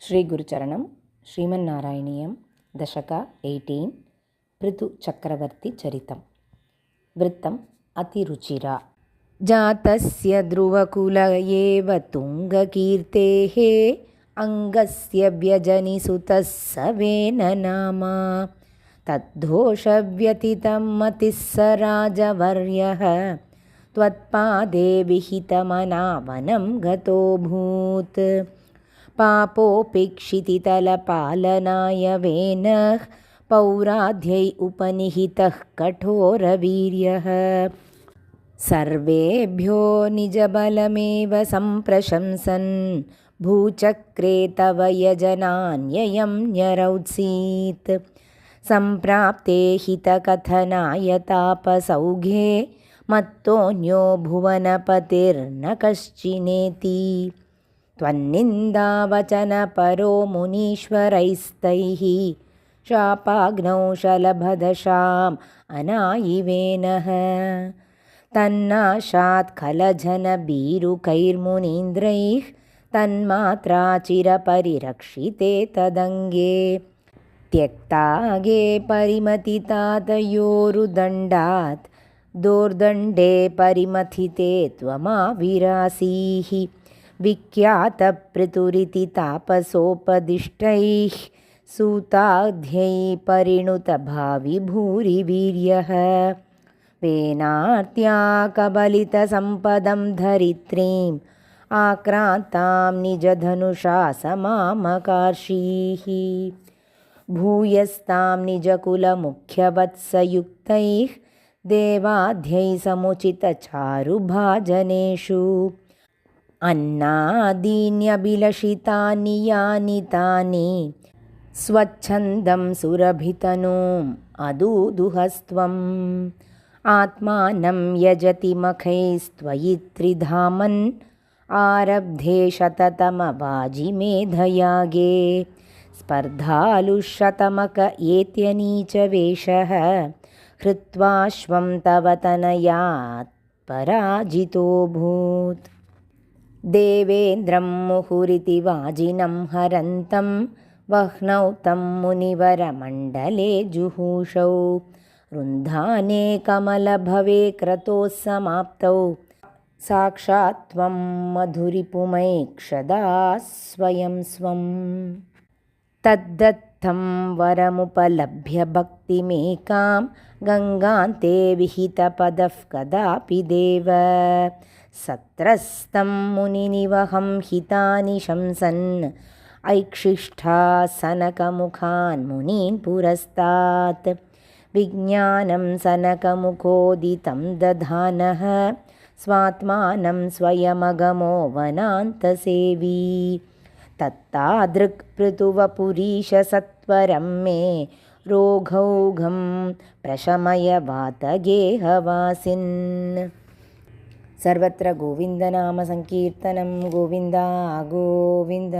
ಶ್ರೀ ಗುರುಚರಣಂ ಶ್ರೀಮನ್ನಾರಾಯಣೀಯಂ ದಶಕ 18 ಪೃಥು ಚಕ್ರವರ್ತಿ ಚರಿತಂ ವೃತ್ತಂ ಅತಿರುಚಿರ ಜಾತಸ್ಯ ಧ್ರುವಕುಲ ಏವ ತುಂಗಕೀರ್ತೆಃ ಅಂಗಸ್ಯ ವ್ಯಜನಿಸುತಃ ಸವೇನ ನಾಮ ತದ್ದೋಷವ್ಯತಿತಂ ಮತಿಃ ಸ ರಾಜವರ್ಯಃ ತ್ವತ್ಪಾದೇ ವಿಹಿತಮನಾವನಂ ಗತೋಭೂತ್ ಪಾಪೋಪೇಕ್ಷಿತಿತಲಪಾಲನಾಯ ವೇನಃ ಪೌರಾಧ್ಯೈ ಉಪನಿಹಿತಃ ಕಠೋರವೀರ್ಯಃ ಸರ್ವೇಭ್ಯೋ ನಿಜಬಲಮೇವ ಸಂಪ್ರಶಂಸನ್ ಭೂಚಕ್ರೆ ತವ ಯಜನಾನ್ಯಯಂ ನ್ಯರೌತ್ಸೀತ್ ಸಂಪ್ರಾಪ್ತೆ ಹಿತಕಥನಾಯ ತಾಪಸೌಘೇ ಮತ್ತೋನ್ಯೋ ಭುವನಪತಿರ್ನ ಕಶ್ಚಿನೇತಿ ತ್ವನ್ನಿಂದಾವಚನಪರೋ ಮುನೀಶ್ವರೈಸ್ತೈಃ ಶಾಪಾಗ್ನೌ ಶಲಭದಶಾಂ ಅನಾಯಿವೇನಃ ತನ್ನಾಶಾತ್ ಖಲಜನಬೀರುಕೈರ್ಮುನೀಂದ್ರೈಃ ತನ್ಮಾತ್ರಾ ಚಿರಪರಿರಕ್ಷಿತೆ ತದಂಗೆ ತ್ಯಕ್ತಾಗೆ ಪರಿಮತಿತಾತಯೋರುದಂಡಾತ್ ದೋರ್ದಂಡೇ ಪರಿಮಥಿತೆ ತ್ವಮಾವಿರಾಸೀಃ ವಿಖ್ಯಾತಪೃತುರಿತಿ ತಾಪಸೋಪದಿಷ್ಟೈಃ ಸೂತಾಧ್ಯೈ ಪರಿಣುತಭಾವಿ ಭೂರಿವೀರ್ಯಃ ವೇನಾರ್ತ್ಯಾ ಕಬಲಿತಸಂಪದಂ ಧರಿತ್ರೀಂ ಆಕ್ರಾಂತಾಂ ನಿಜಧನುಷಾ ಸಮಾಮಕಾರ್ಷೀಃ ಭೂಯಸ್ತಾಂ ನಿಜಕುಲಮುಖ್ಯವತ್ಸಯುಕ್ತೈಃ ದೇವಾಧ್ಯೈ ಸಮುಚಿತಚಾರುಭಾಜನೇಷು अन्नादीन्यभिलषितानि यानि तानि स्वच्छन्दं सुरभितनूम् अदूदुहस्त्वम् आत्मानं यजति मखैस्त्वयि त्रिधामन् आरब्धे शततमवाजिमेधयागे स्पर्धालुशतमक एत्यनीचवेषः हृत्वाश्वं तव तनयात् पराजितोऽभूत् देवेन्द्रं मुहुरिति वाजिनं हरन्तं वह्नौ तं मुनिवरमण्डले जुहूषौ रुन्धाने कमलभवे क्रतोः समाप्तौ साक्षात् त्वं मधुरिपुमैक्षदा स्वयं स्वम् तद्दत्तं वरमुपलभ्य भक्तिमेकां गङ्गान्ते विहितपदः कदापि देव सत्रस्तं मुनिनिवहं हितानि शंसन् ऐक्षिष्ठासनकमुखान् मुनीन् पुरस्तात् विज्ञानं सनकमुखोदितं दधानः स्वात्मानं स्वयमगमो वनान्तसेवी तत्तादृक्पृथुवपुरीश सत्वरं मे रोगौघं प्रशमय वातगेहवासिन् सर्वत्र गोविन्दनामसङ्कीर्तनं गोविन्दा गोविन्द।